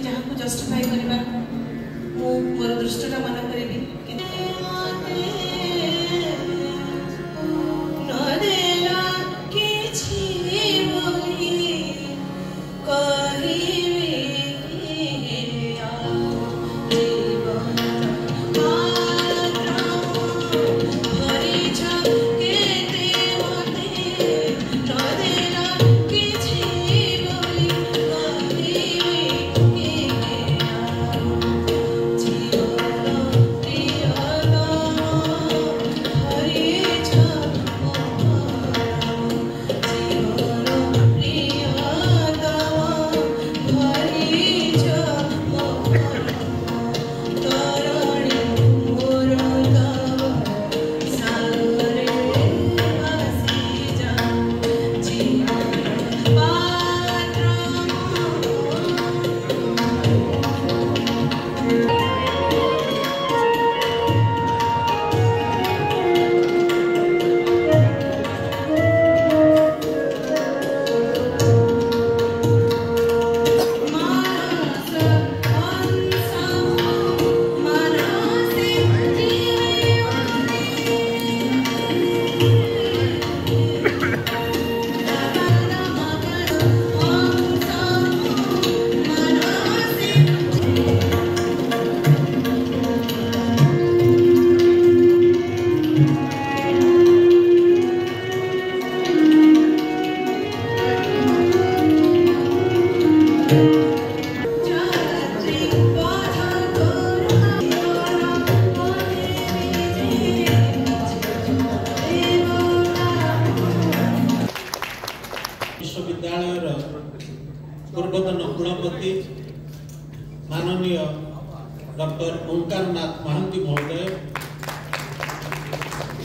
जहाँ को जस्टिफाई करवा मोर दृष्टिटा मन करी पूर्वतन कुलपति माननीय डॉक्टर ओंकार नाथ महांती महोदय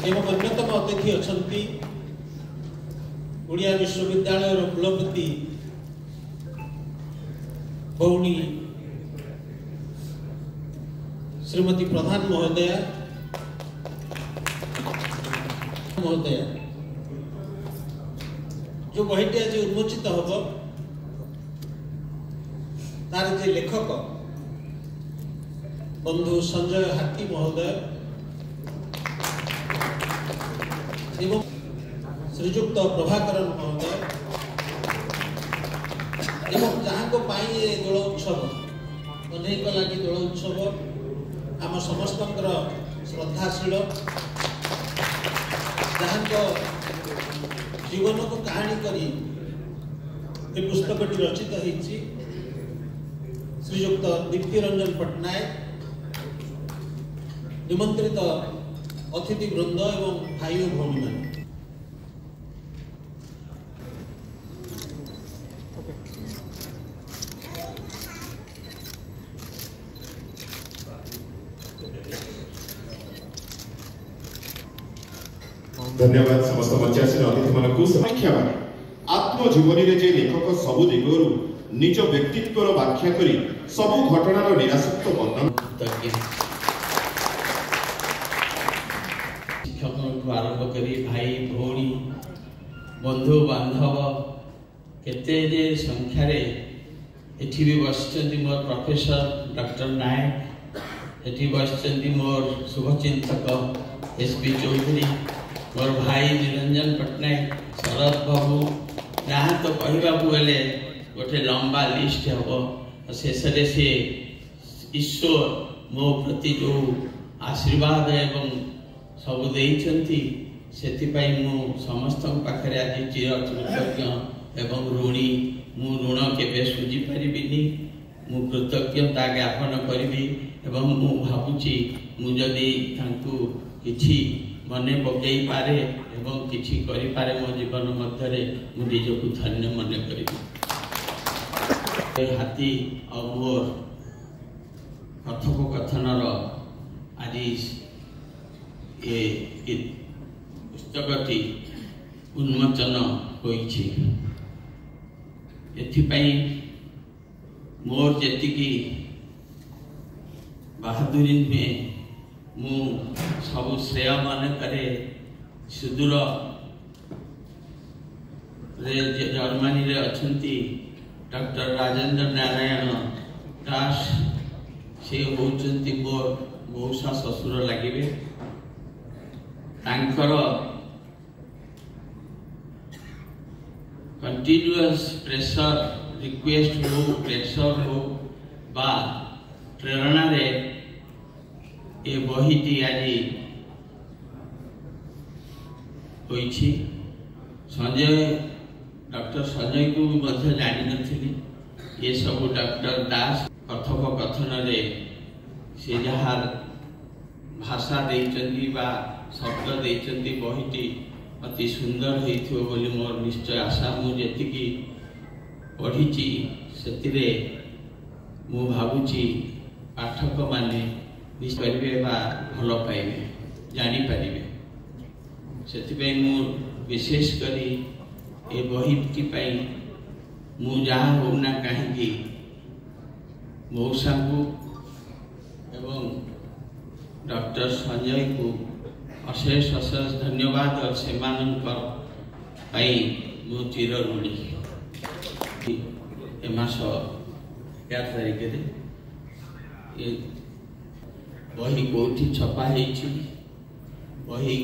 एवं अन्यतम अतिथि अच्छी ओडिया विश्वविद्यालय कुलपति भौणी श्रीमती प्रधान महोदय जो बहीटी आज उन्मोचित हम तार जे लेखक बंधु संजय हाथी महोदय एवं श्रीजुक्त प्रभाकरण महोदय एवं जहाँ को पाई ये दोल उत्सव अनेक लगी दोल उत्सव आम समस्त श्रद्धाशील जहाँ को जीवन को कहानी करी पुस्तकटी रचित होती श्रीजुक्त दीप्ति रंजन पट्टनायक निमंत्रित अतिथि वृंद एवं भाई और भौणी मान धन्यवाद समस्त मंचासीन अतिथि मानक समीक्षा आत्मजीवनी रे जे लेखक सबु दिगरु निज व्यक्तित्व व्याख्या करी सबु घटनार निरासक्त वर्णन शिक्षक आरंभ करी भाई भौणी बंधु बांधव केते जे संख्यार एठी भी बसचंती मोर प्रोफेसर डॉक्टर नायक एठी बसचंती मोर शुभचिंतक एसपी चौधरी मोर भाई निरंजन पट्टनायक शरद बाबू जहाँ तो कहवाकू गले गोटे लंबा लिस्ट हम शेष से ईश्वर मो प्रति जो आशीर्वाद एवं सब देइछंती सेतिपाई मु समस्त पाखरे आज चिर कृतज्ञ एवं ऋणी मु ऋण केबे सुझी परिबिनी मु कृतज्ञता ज्ञापन करी एवं मु भावुची मु जदि तांकु किछि मने पकई पारे एवं किछि करि पारे मो जीवन मध्यरे मु निजकु धन्य मने करी हाथी और मोर कथोपकथनर आज ये पुस्तकटी उन्मोचन होइछि एथिपाई मोर जेतिकी ବାହାଦୁରୀ ନୁହେଁ। ମୁଁ ସବୁ ଶ୍ରେୟ ମନେ କରେ ସୁଦୂର ଜର୍ମାନୀରେ ଅଛନ୍ତି ଡକ୍ଟର ରାଜେନ୍ଦ୍ର ନାରାୟଣ ଦାସ। ସେ ହେଉଛନ୍ତି ମୋ ମଉସା ଶ୍ୱଶୁର ଲାଗିବେ। ତାଙ୍କର कंटिन्यूअस प्रेशर रिक्वेस्ट हो प्रेशर हो बा प्रेरणा रे ये बहीटी आज होइछि। संजय डॉक्टर संजय को भी जानी नथिली। ये सब डॉक्टर दास कथोपकथन रे से जहाँ भाषा देइचंदी बा शब्द देइचंदी बहीटी अति सुंदर होइथियो बोली मोर निश्चय आशा। मु जेतिकी पढ़ी से मु भावुची पाठक माने निश्चय भल पाइबे जानी पारिबे। से मु विशेष करी ए बहीटी पाई मु जहाँ होना कहीं मौसा को एवं डॉक्टर संजय को अशेष अशेष धन्यवाद और सेमानंकर पाई मु चिर ऋणी। ए मास 11 तारिख रे ये बही कोठी छपा हेछि। बही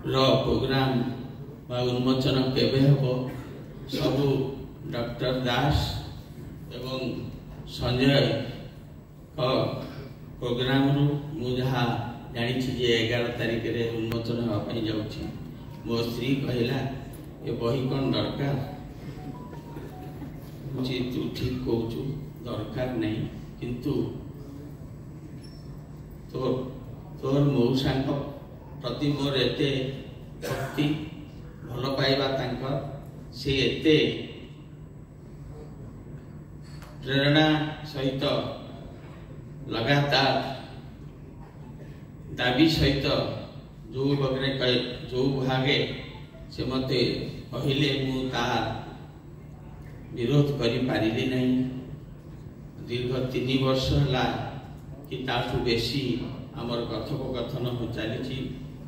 रो प्रोग्राम बा उन्मोचन केबे हबो सबु डॉक्टर दास एवं संजय का प्रोग्राम रु मु जहाँ जानी 11 तारिख रे उन्मोचन होगापी जाऊँगी। मो स्त्री कहला ये बही कौन दरकार तू ठीक कहू दरकार नहीं किंतु तोर मौसा प्रति मोर एते भक्ति भल पाइबा तांकर से एते प्रेरणा सहित लगातार दाबी सहित जो बगरे जो भागे से मते कहले मु तार विरोध करि पारिली नहीं। दीर्घ 3 वर्ष हला कि ताठू बेसी आमर कथोपकथन हो चली।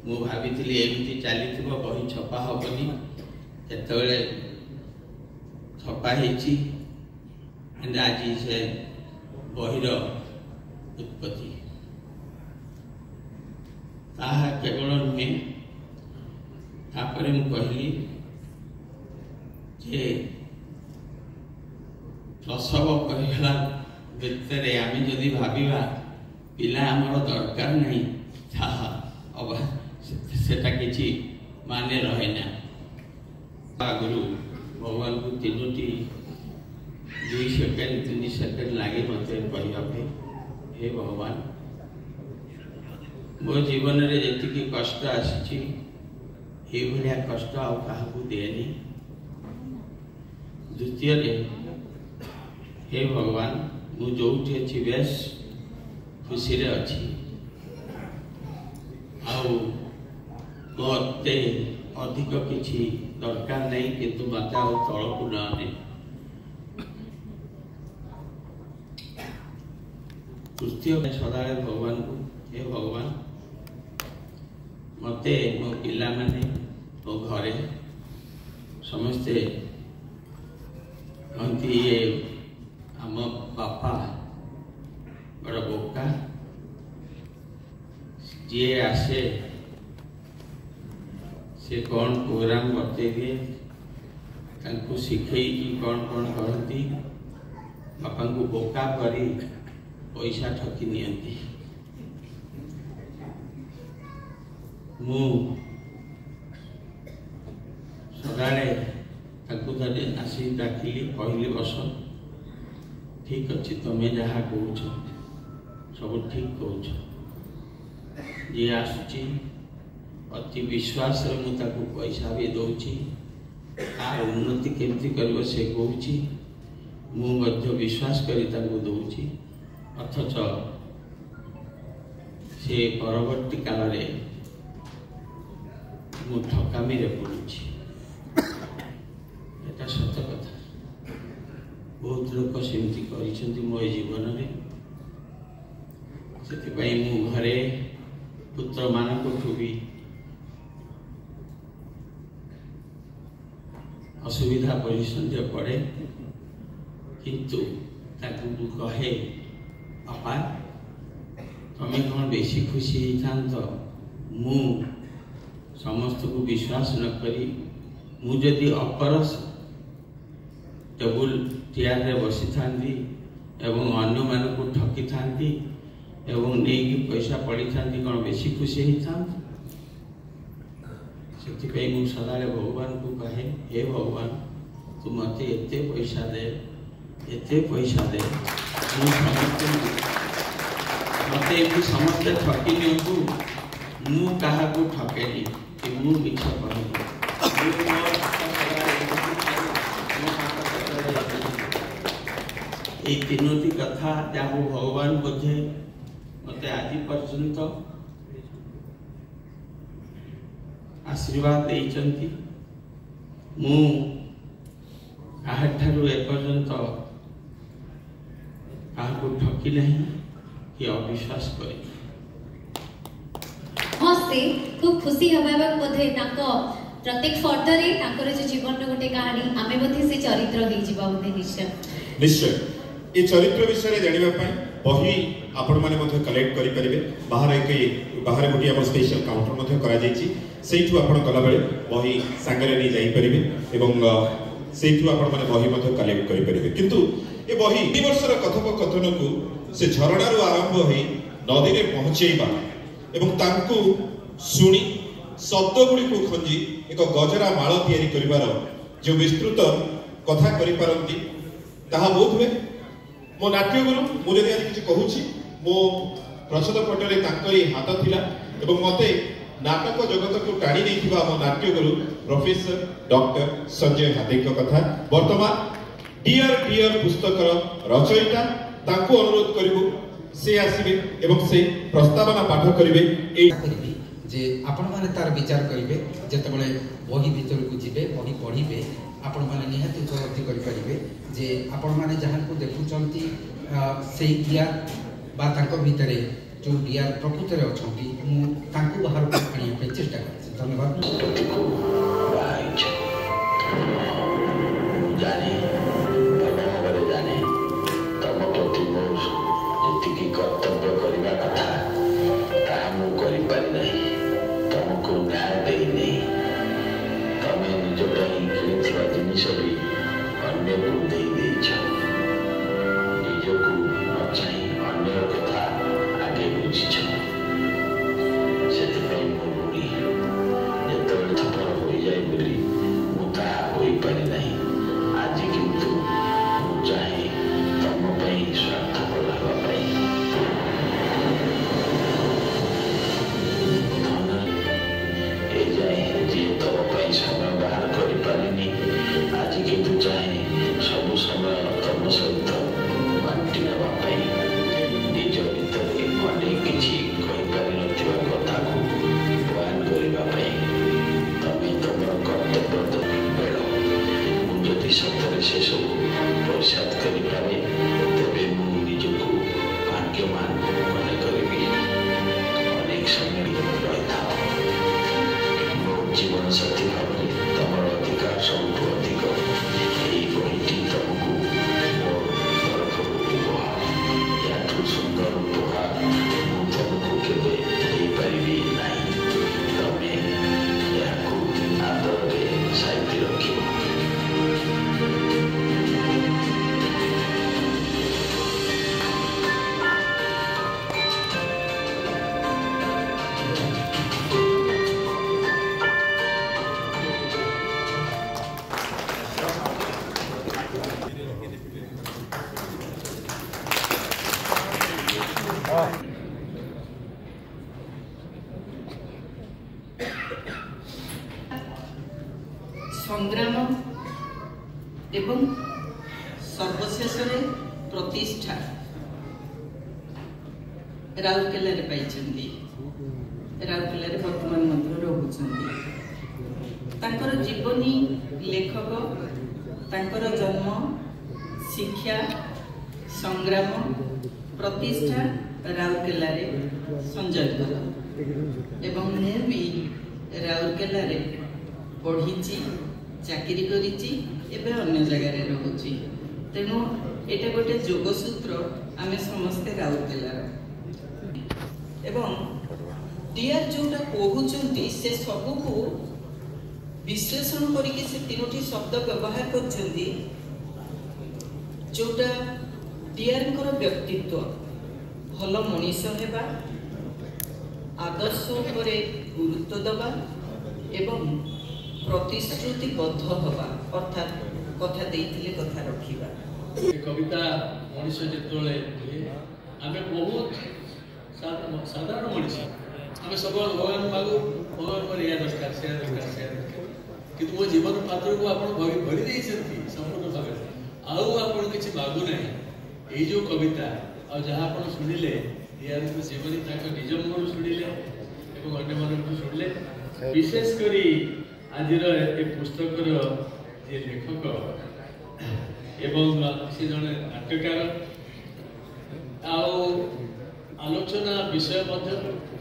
मु भाविथिली एमिति चलीथिबो बही छपा हबनी जेतेबेले छपा हेछि आज से बहीर उत्पत्ति ताहा केवल नुहे। तापर मु कहली जे प्रसव कहला भितरे आमे जदि भाबिबा पिला हमर दरकार नहीं ताहा अब सेटा किछि माने रहे ना। गुरु भगवान को 2 सेकेंड 3 सेकेंड लगे मत कहवा हे भगवान मो जीवन रे जी कष्ट आसी कष्ट आ देनी। द्वितीय हे भगवान मु जो अच्छी बेस खुशी रे अच्छी मते अधिक किसी दरकार नहीं किंतु मत तल को नने। तृतीय सदा भगवान को हे भगवान मते मो पिला माने मो घरे समस्ते कहती ये आम बापा बड़ बोका जी आसे से कौन प्रोग्राम बते दिए शिखे कौन कौन कहती बापा को बोका करी पैसा ठकी नियंती। मु सदाले आसी डाकिली कहली बस ठीक अच्छे तुम्हें जहाँ कौच सब ठीक कौच जी आसुची अति विश्वास मुझे पैसा भी दौची तार उन्नति केमती कर से कौची मुझे विश्वास करी दौची अथच से परवर्ती काल रे मु ठकामी रे पड़ुची। एटा सत्य कथा बहुत लोग सेमती कर मो जीवन में से मु घरे पुत्र मानकठू भी असुविधा पोजिशन जो पड़े किंतु ताकू कहे अपा तुम्हें कौन बेसी खुशी था मु समस्त को विश्वास न करी मुझे अपर टेबुल चेयर रे बसी था एवं अन्य मान को ठकी था एवं नहीं पैसा पड़ी था कौन बेसी खुशी होता से मु सदा भगवान को कहे हे भगवान तू मत एते पैसा दे मत ये समस्ते ठकी नियंतु मु क्या ठकेनी कि मु मिछ ये तीनोटी कथा जहाँ भगवान बोधे मत आज पर्यंत आशीर्वाद देइचंती मु काहाठारु एपर्यंत काहाको ठकी नहीं कि अविश्वास करी हस्ते खूब खुशी हवा बोधे प्रत्येक फर्दर रे जो जीवन गोटे कहानी आमे बोधे से चरित्र हो जिबा बोधे निश्चय ये चरित्र विषय जानिबा पई बही आपण माने मध्ये कलेक्ट करि परिबे बाहर गोटे हमर स्पेशल काउंटर मध्ये करा जायछि सेठु आपण गला बेले बही सांगरे नहीं जाई परिबे एवं सेठु आपण माने बही मध्ये कलेक्ट करि परिबे किंतु ए बही 2 वर्षर कथोपकथन को से झरणारू आरंभ होई नदी रे पहुंचेइबा एवं तांकु सुनी शब्द गुडी को खंजी एक गजरा माळ तयारी करिवार जो विस्तृत कथा करि पारंती ताहा बोध हुए मो नाट्य गुरु मु जदि आज किछि कहूछि मो प्रसाद पटरे तांकरी हाथ थिला एवं मते नाटक जगत को टाणी नहीं मो नाट्य गुरु प्रोफेसर डॉक्टर संजय हाते कथा वर्तमान डियर पुस्तक रचयिता तांको अनुरोध करिबु से आसीबे एवं से प्रस्तावना पाठ करिवे जे आपण माने तार विचार करिवे जेतेबेले बही भीतर को जिबे बही पढिबे आपण माने निहाती उपलब्धि करि परिबे जे आपण माने जहां को देखुचंती सेही ज्ञान बा तांको भितरे जो डियर प्रकृत रे अछंती मु तांको बाहर को आनिया पे चेष्टा करछि धन्यवाद जाने भगवान जाने तम प्रति मो जति कर्तव्य करबा कथा ता मु करि पारि नहीं तुमको न्याय देई नहीं तमे निज ପାଇଁ କିଣିଥିବା ଜିନିଷ ବି ଅନ୍ୟକୁ ଦେଇ ଦେଇଛ ନିଜକୁ ନ ଚାହିଁ ଅନ୍ୟ କଥା ଆଗେ ବୁଝିଛ ସେଥିପାଇଁ ମୋ ବୁଢ଼ୀ ଯେତେବେଳେ ଥପର ହୋଇଯାଏ ବୋଲି ମୁଁ ତାହା ହୋଇପାରି ନାହିଁ ଆଜି କିନ୍ତୁ ମୁଁ ଚାହେଁ ତମ ପାଇଁ ସ୍ୱାର୍ଥପର ହେବା ପାଇଁ ଏ ଯାଏ ଯିଏ ତମ ପାଇଁ ସମୟ ବାହାର କରିପାରିନି ଆଜି କିନ୍ତୁ ଚାହେଁ ସବୁ ସମୟ ତମ ସହିତ ବାଣ୍ଟି ନେବା ପାଇଁ ନିଜ ଭିତରେ ଅନେକ କିଛି କହିପାରିନଥିବା କଥାକୁ ବୟାନ କରିବା ପାଇଁ ତମେ ତମର କର୍ତ୍ତବ୍ୟ ବେଳ ମୁଁ ଯଦି ସତରେ ସେସବୁ ପରିସାଦ କରିପାରେ ତେବେ ମୁଁ ନିଜକୁ ଭାଗ୍ୟମାନ ମନେ କରିବି ଅନେକ ସମୟ ରହିଥାଅ ମୋ ଜୀବନ ସାଥୀ ଭାବରେ ତମର ଅଧିକାର ସବୁଠୁ ଅଧିକ ଏହି ବହିଟି ତମକୁ ମୋ ତରଫରୁ ଉପହାର ଏହାଠୁ ସୁନ୍ଦର ଉପହାର ମୁଁ ତମକୁ କେବେ ଦେଇପାରିବି ନାହିଁ ତମେ ଏହାକୁ ଆଦରରେ ସାଇତି ରଖିବ संग्राम एवं सर्वशेष प्रतिष्ठा राउरकेला रे पाइछन्ती राउरकेला रे वर्तमान मध्य रहउछन्ती तांकर जीवनी लेखक तांकर जन्म शिक्षा संग्राम प्रतिष्ठा राउरकेला संजय कर एवं मु भी राउरकेला पढ़ी चाकरी करी अन्य जगार रोचे तेणु एटा गोटे जोगसूत्र आम समस्ते राउरकेला एवं डीआर जोटा कहते से सबू को विश्लेषण करके से तीनोटी शब्द व्यवहार करछंती जोटा डीआर कर व्यक्तित्व भल मनीष हेबा आदर्श उपरे गुरुत्व दबा एवं प्रतिश्रुतिबद्ध हवा अर्थात कथा देइथिले कथा रखिबा कविता मनीष जेतले आमे बहुत साधारण मनीष आमे सब भगवान मागु भगवान पर या दरकार से दरकार किंतु मो जीवन पात्र को आपण भरी देई छथि संपूर्ण भागे आउ आपण किछि मागु नाही एई जो कविता आ जहा आपण सुनिले यार जीवन ताक निज मन सुनिले एवं अन्य मन को सुनिले विशेष करी आजिर ए पुस्तक रो जे लेखक एवं से जने नाट्यकार आलोचना विषय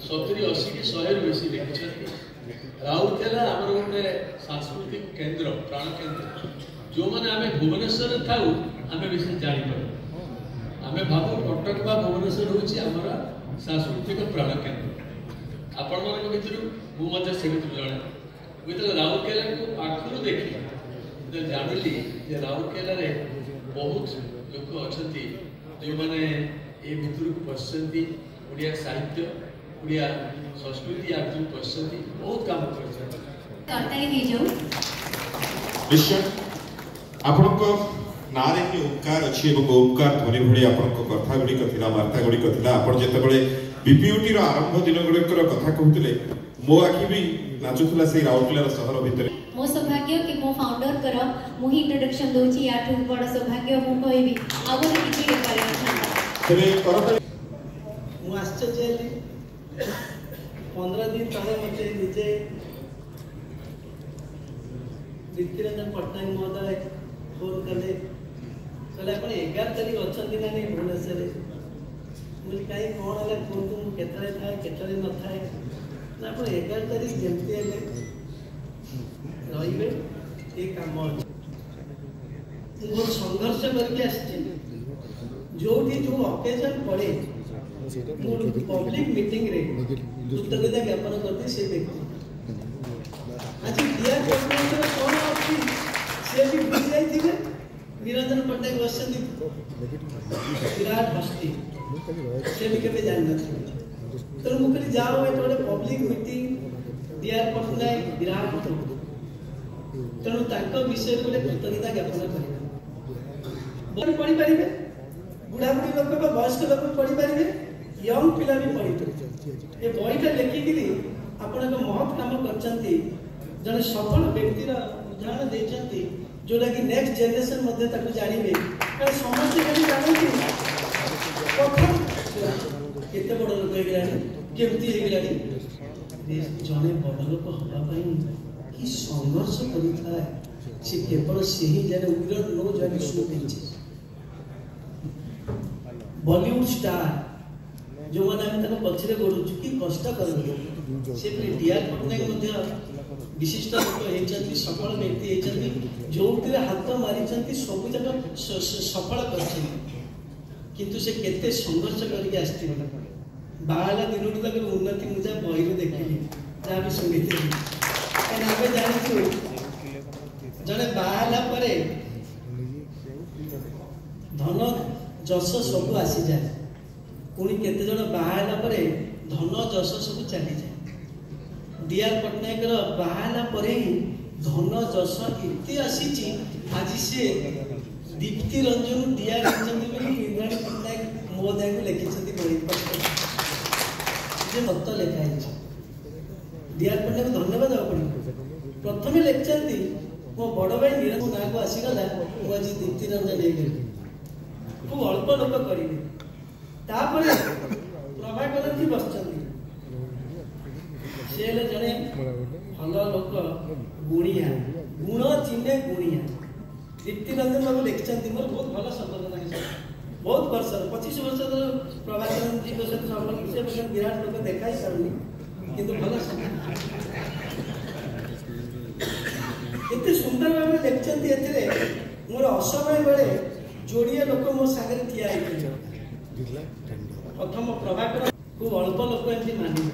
70-80 की 100 बेसी लिखिं राउरकेला आम गोटे सांस्कृतिक केन्द्र प्राण केन्द्र जो मैंने आम भुवनेश्वर थाऊ आम बेसी जापर आम भाव कटक बा भुवनेश्वर हूँ सांस्कृतिक प्राण केन्द्र आपण मान भर मुझे से जड़े मुझे राउरकेला को आखिर देखी जानिली राउरकेला बहुत लोक अच्छा जो मैंने ये भितर को पश्चिंट ओडिया साहित्य ओडिया संस्कृति या भितर पश्चिंट बहुत काम निश्चय आपणक नारे ही ओंकार अच्छी ओंकार ध्वनि भली आपणक कथा गुड़िक वार्ता गुड़िक आप जिते बीपीयूटी आरंभ दिन गुड़िक कथा कहते मो आखि भी नाचुला से राउरकेला सहर भितर मो सौभाग्य कि मो फाउंडर कर मु ही इंट्रोडक्शन दोची याठू बड़ सौभाग्य मु कहबी आगो किछि के पारे तबे करत मु आश्चर्य 15 दिन तले मते निजे विक्रांत पटनायक महोदय फोन कले कहले आपण 11 तारीख अछंती ना नहीं भुवनेश्वर मुझे कहीं कौन है फोन को केतरे थाए केतरे न थाए ना आपण 11 तारीख जेमती हेले रहिबे ए काम बहुत संघर्ष करके आछी जोटी जो ऑकेजन पड़े पब्लिक मीटिंग रे कृतज्ञता ज्ञापन करते से व्यक्ति आज डीआर गवर्नमेंट कौन अछि से भी बुझ जाई थिबे निरंजन पटनायक बसंती विराट हस्ती से भी केबे जान नथि तो मुकली जाओ ए तोरे पब्लिक मीटिंग डीआर पटनायक विराट तेणु तांको विषय को कृतज्ञता ज्ञापन करिबा पढ़ी पारिबे बुढ़ा बुढ़ी लोक वयस्क लोक पढ़ी पारे यंग पिला भी पढ़ी ये बईटा लेखिकी आपण एक महत् काम करचंती जने सफल व्यक्तिर उदाहरण देचंती जोटा कि नेक्स्ट जनरेशन मध्ये ताको जानिबे कारण समस्त केबे जानती कथा केते बड़ लोक हेगलानी केमती हेगलानी जने बड़ लोक हवा पई कि संघर्ष करिथा से केवल से ही जने वी डोंट नो जने शो पिंचे बॉलीवुड स्टार जो मैंने आम तक पछरे गोड़ू कि कष्ट कर से डीआर पटनायक मध्य विशिष्ट लोक होती सफल व्यक्ति होती जो हाथ मारी सब जाक सफल कर से केते संघर्ष करके आसती बाहला दिन तक उन्नति मुझे बही देखिली जहाँ भी शुणी आम जानू जड़े बाहला धन जस सब आसी जाए पुणी केते जण बाहाला परे धन जस सब चली जाए डीआर पटनायक बाहाला परे ही धन जस इति आसी आज से दीप्ति रंजन डीआर इंद्राणी पटनायक महोदय को लिखिं जे मत लिखाई डीआर पटनायक धन्यवाद पड़े प्रथम लिखिं मो बड़ भाई नीरज ना को आसीगला मुझे दीप्ति रंजन हो खूब अल्प लोक करेंगे प्रभाकर जी बस जड़े भल लोक गुणिया गुण चिन्हे गुणिया दीप्ति रंजन बाबू लिखिं मोर बहुत भल संबंध ना बहुत वर्ष 25 वर्ष प्रभाकर जी को से विराट लोक देखा ही पारुनी किंतु भल एते सुंदर भाव देखते एथिरे मोर असमय बेले जोड़िए लोक मो सागर ठिया प्रथम प्रभाकर खूब अल्प लोक एमती मानि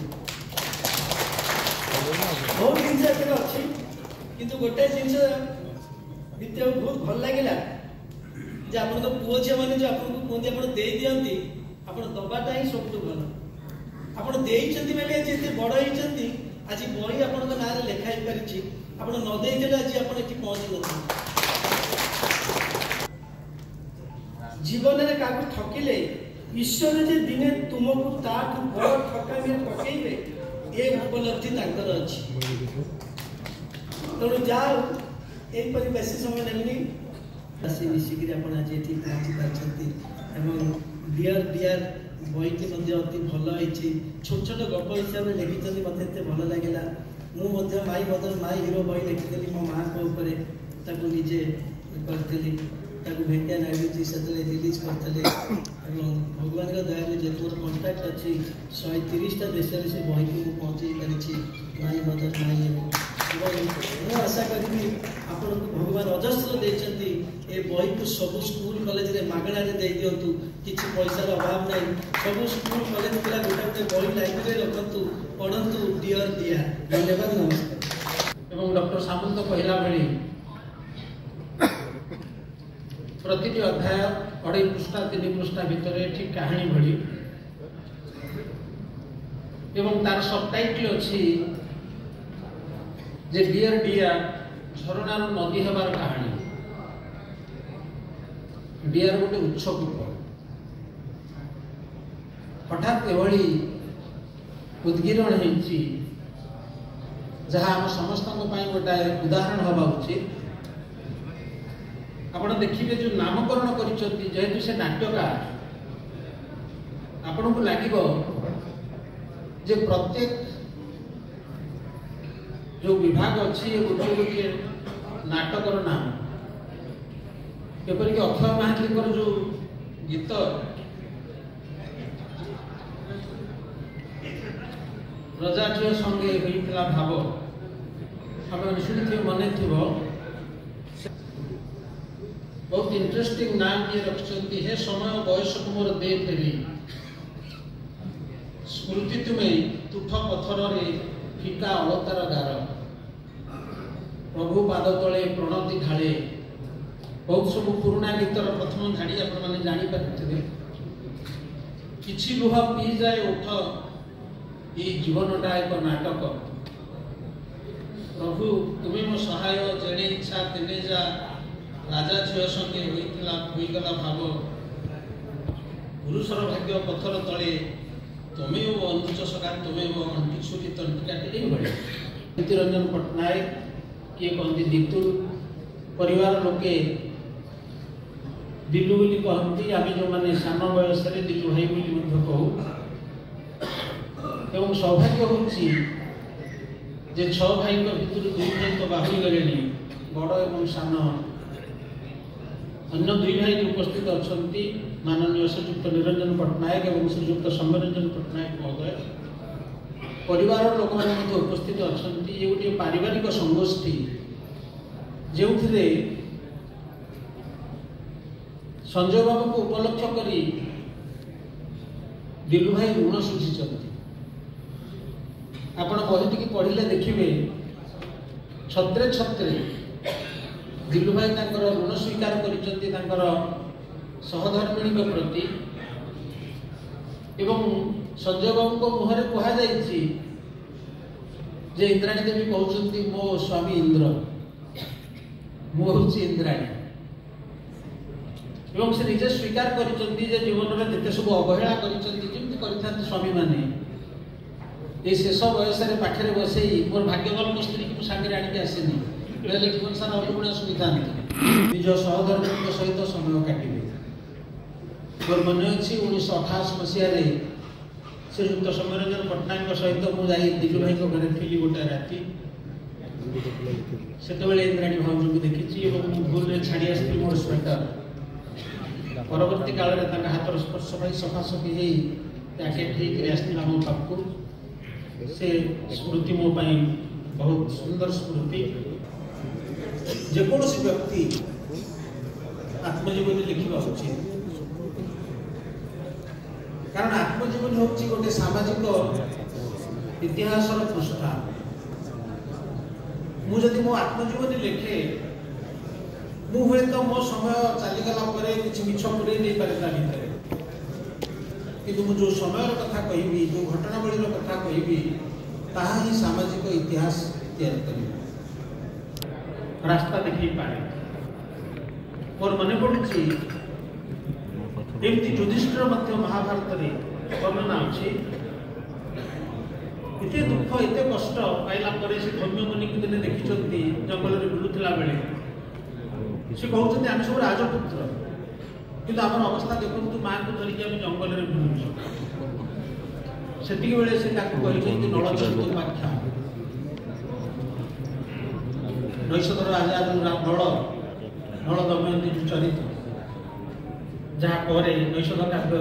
बहुत जिन अच्छी किंतु गोटे जिन भितर बहुत भल लगे जे आप पुओ झी मैंने जो आपको कहते आप दे दिखती आप दबाटा ही सब भल आप देते बड़ होती आज बही आप ना लेखाई पारी आप नदे आज आप पहुंची न जीवन में क्या ठकिले ईश्वर जे दिने तुमको ताठू बड़ ठकामी पकईबे ये उपलब्धि तांकर अच्छी तेणु जाओ यहीपरि बेसी समय नेमिनी आसी मिसिक आज ये पहुँची पार्टी डियर डियर बहीटी अति भल होती छोट छोट गप हिसाब से लिखिं मत भल लगे मुझे माई मदर माई हिरो बही लिखी मो माँ को निजे करी भेंकैया नायडू जी से रिलीज करते भगवान दया जो मोर कंटाक्ट अच्छी 130टा देश से बही को पहुँचे पारी माई मदर माई हिरो आशा करी आपको भगवान अजस्र देते ये बही को सब स्कूल कॉलेज रे मागणार दे दिंतु किसी पैसार अभाव ना सब स्कूल कॉलेज पिला गोटे गोटे बही लाइब्रेरी रखु पढ़ु डियर डियर धन्यवाद नमस्कार। डॉक्टर सामंत कहला भली प्रति अध्याय 2.5 पृष्ठा 3 पृष्ठा भितर ठीक कहानी भली एवं तार सबटाइटल अच्छी जे डियर डियर झरणार नदी हेबार कहानी डियर गोटे उच्छकूप हठात एभली उद्गिरण होती जहाँ आम समस्त गोटे उदाहरण हवा उचित आप देखिए जो नामकरण करेतु से नाट्यकार आपन को लगे जे प्रत्येक जो विभाग अच्छी गोटे गोटे नाटकर नाम एपरिक अक्षय महांती जो गीत रजा झील संगे होता भाव आप शुणी मन थो बहुत इंटरेस्टिंग नाम ये रखते हे समय बयस को मोर दे फेरी स्मृति तुम्हें तुठ पथर रे फिका अलतार गार प्रभु पाद तले प्रणति ढाले बहुत सब पुराणा गीतर प्रथम धाड़ी आपने जानीपारे किछि लुह पी जाए उठ ये जीवनटा एक नाटक प्रभु तुम्हें मो सहाय जेने इच्छा तेने जा राजा झील संगे होगला भाव पुरुषर भाग्य पथर तले तुम्हें वो अनुच सका तुम्हें वो अंतिछुरी तंटिकाटे ये रंजन पट्टनायक किए कहते दीतु परिवार लोके दिलु बोली कहती आम जो मैंने सान बयस दिलु भाई बोली कहू एवं सौभाग्य होची जे 6 भाई भितर 2 भाई तो बाहुरी गले बड़ एवं सान अन्य 2 भाई उपस्थित अच्छा माननीय श्रीजुक्त निरंजन पट्टनायक और श्रीजुक्त सौम्यरंजन पट्टनायक महोदय परिवार लोक मैंने उपस्थित अच्छा ये गोटे पारिवारिक संगोष्ठी जो संजय बाबू को उपलक्ष करी दिलु भाई ऋण सुझी आपण बहीटी पढ़ले देखिए छत्रे छत्रे दिलु भाई ऋण स्वीकार कर सहधर्मिणी प्रति एवं संजय बाबू को मुहर कहुई जे इंद्राणी देवी कहते मो स्वामी इंद्र मु हूँ इंद्राणी एवं से निजे स्वीकार कर जीवन में जिते सब अवहेला कर स्वामी मैंने ये शेष बयस पाखे बसई मोर भाग्यवान मो स्त्री की सागर आणिक आसनी बेले जीवन सारा अलगुणा सुविधा निज सहधर्मी सहित समय काटे मोर मन अच्छी 1988 मसीह श्रीजुक्त सौम्यरंजन पट्टनायक सहित मुझे दिलु भाई घर थी गोटे राति से इंद्राणी भाउज को देखी भूल छाड़ी आसती मोर स्वेटर परवर्ती काल में हाथर स्पर्श पाई सफासफी ठीक आसला मो पाखु से स्मृति मो बहुत सुंदर स्मृति। जेकोसी व्यक्ति आत्मजीवनी लिखा उचित, कारण आत्मजीवनी हूँ गोटे सामाजिक इतिहास पृष्ठा। मुझे मो आत्मजीवनी लिखे मुझे तो मो समय चलीगला किसी मिछ पुरे नहीं पारे ता भितर, कि जो समय कथा कहि जो घटनावली कथा कहि ताहा ही सामाजिक इतिहास तैयार कर रास्ता देखी पारे। और मन पड़ी एमती युधिष्ठिर महाभारत वर्णना अच्छी, एते दुख एते कष्ट पाइला परे से धर्म्य मुनि को दिने देखी जंगल में बुलुला बेले से कहते आम सब राजपुत्र, किंतु आम अवस्था देखु माँ को धरिकी आम जंगल में बुलुचु। से बेले से नलचरितोपाख्या नैषधर राजा नल दमयंती जो चरित्र जहाँ पर नैषध काव्य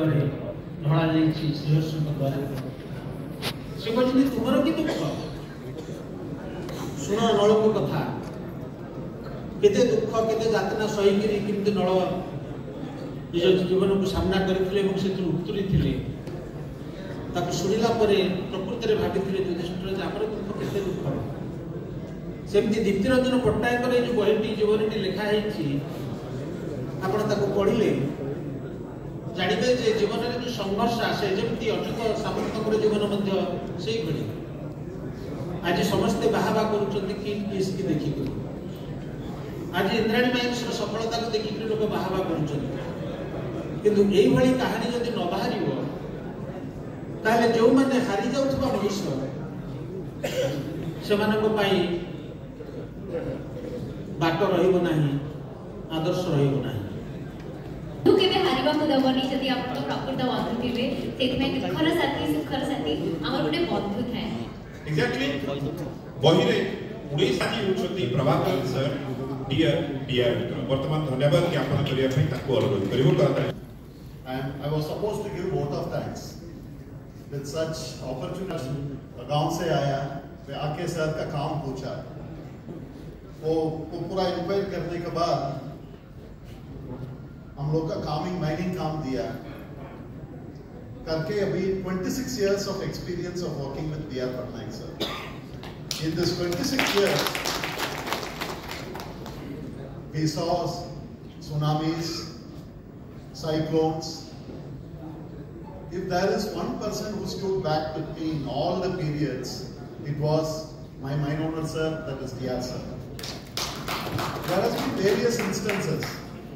ढला श्रीहर्षि द्वारा से कहते तुमर कि दुख शुण नल को कथा केते दुख केते यातना सहीकरी किंतु नल निज जीवन को सामना करते उत्तरी थे शुणिला प्रकृति में भावी युधिष्ठिर आमर दुख केते दुख। सेमती दीप्तिरंजन पट्टनायक जो बहीटी जीवनी लिखाई आपको पढ़ले जानवे जे जीवन में जो संघर्ष आसे जमी अच्युत सामंत जीवन से भली आज समस्ते बाहा करुँच देखिक आज इंद्राणी माइंस सफलता को देखिक लोक बाहा करुँच कहानी जदि न बाहर ताले जो मैंने हारी जाउथबा मनुष्य से बाट रहिबो नाही, आदर्श रहिबो नाही। तू केबे हारिबा को दबनी जदि आपण प्रकृत बंधु थिबे सेति में दुखर साथी सुखर साथी हमर गोटे बंधु थाए। एग्जैक्टली बही रे उडे साथी होछती प्रभाकर सर डियर वर्तमान धन्यवाद ज्ञापन करिया पई ताको अनुरोध करिवो करता है। I was supposed to give vote of thanks with such opportunity। गांव से आया, मैं आके सर का काम पूछा, वो पूरा इंक्वायरी करने के बाद हम लोग का माइनिंग काम दिया करके अभी 26 years of experience of working with B.R. Patnaik sir। In this 26 years, we saw tsunamis, cyclones. If there is one person who stood back with me in all the periods, it was my mine owner sir, that is D.R. sir। There has been various instances।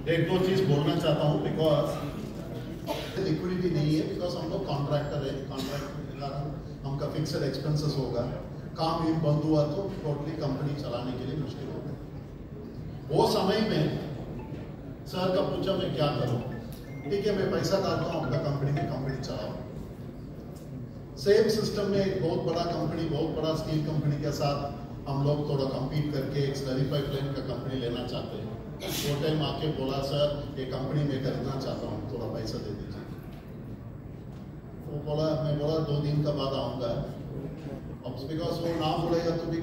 एक दो चीज बोलना चाहता हूँ because liquidity नहीं है, because हम लोग कॉन्ट्रैक्टर है, कॉन्ट्रैक्ट के कारण हमका फिक्स्ड एक्सपेंसेस होगा, काम भी बंद हुआ तो टोटली कंपनी चलाने के लिए मुश्किल हो गई। वो समय में सर का पूछा मैं क्या करूँ, ठीक है मैं पैसा डालता हूँ अपना कंपनी चलाओ। सेम सिस्टम में एक बहुत बड़ा कंपनी, बहुत बड़ा स्टील कंपनी के साथ हम लोग थोड़ा कम्पीट करके एक स्लरी पाइपलाइन का कंपनी लेना चाहते हैं। वो टाइम आके बोला सर ये कंपनी में खरीदना चाहता हूँ, थोड़ा पैसा दे दीजिए। वो बोला, मैं बोला 2 दिन का बाद आऊँगा। अब बिकॉज वो ना बोलेगा तो भी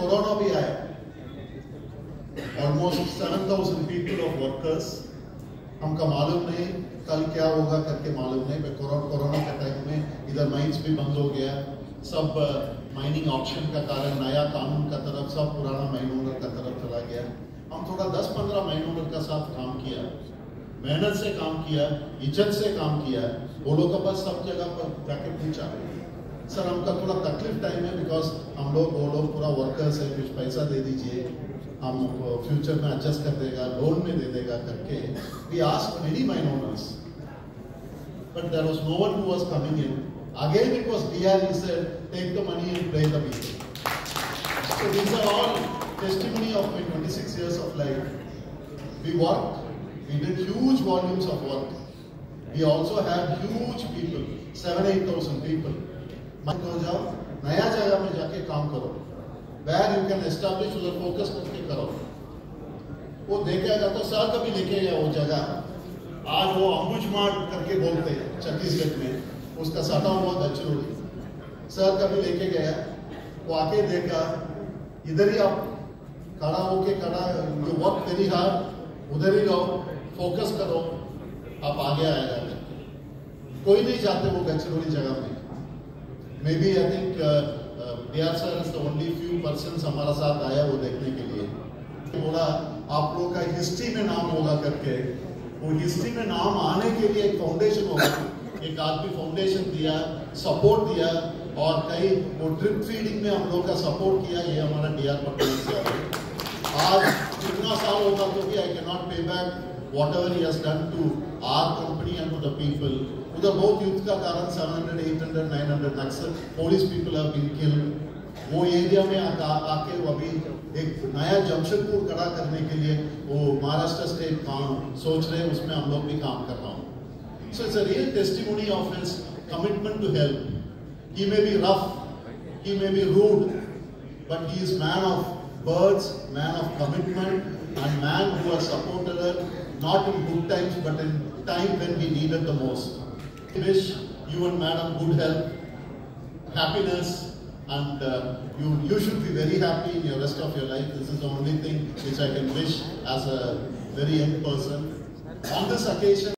कोरोना भी आया, ऑलमोस्ट 7,000 पीपल ऑफ वर्कर्स, हमका मालूम नहीं कल क्या होगा करके मालूम नहीं। कोरोना के टाइम में इधर माइंस भी बंद हो गया, सब माइनिंग ऑप्शन का कारण नया कानून का तरफ सब पुराना माइन ओनर का तरफ चला गया। हम थोड़ा 10-15 माइन ओनर का साथ काम किया, मेहनत से काम किया, इज्जत से काम किया। वो लोग के पास सब जगह पर जाके पूछा सर हमका थोड़ा तकलीफ टाइम है, बिकॉज हम लोग वो लोग पूरा वर्कर्स है, कुछ पैसा दे दीजिए, हम फ्यूचर में एडजस्ट कर देगा, लोन में दे देगा करके। We asked many mine owners but there was no one who was coming in. Again it was DR, he said, take the money and play the music. So these are all testimony of my 26 years of life. We worked, we did huge volumes of work. We also had huge people, 7,000-8,000 people. मत हो जाओ, नया जगह में जाके काम करो, where you can establish उधर focus करके करो। वो देखेगा तो सर कभी लिखेगा वो जगह। आज वो अंबुज मार्ट करके बोलते हैं छत्तीसगढ़ में, उसका सटा हुआ गचरोली सर कभी लेके गया, वो आके देखा, इधर ही आप खड़ा होके जो वर्क वेरी हार्ड, उधर ही रहो, फोकस करो, आप आगे आएगा। कोई नहीं जाते वो गचरोली जगह में। Maybe I think DR sir is the only few persons हमारा साथ आया वो देखने के लिए। बोला आप लोगों का हिस्ट्री में नाम होगा करके, वो हिस्ट्री में नाम आने के लिए एक फाउंडेशन होगा, एक आदमी फाउंडेशन दिया, सपोर्ट दिया, और कई वो ड्रिप फीडिंग में हम लोग का सपोर्ट किया। ये हमारा डीआर पटेल से आज कितना साल होगा तो भी आई कैन नॉट पे back whatever he has done to our company and to the people. उधर बहुत युद्ध का कारण 700, 800, 900 Naxal police people have been killed. वो एरिया में आके वो अभी एक नया जमशेदपुर खड़ा करने के लिए वो महाराष्ट्र स्टेट काम सोच रहे हैं, उसमें हम लोग भी काम कर रहा हूँ। So it's a real testimony of his commitment to help. He may be rough, he may be rude, but he is man of words, man of commitment, and man who has supported her not in good times but in time when we needed the most. I wish you and madam good health, happiness, and you should be very happy in the rest of your life. This is the only thing which I can wish as a very young person. On this occasion,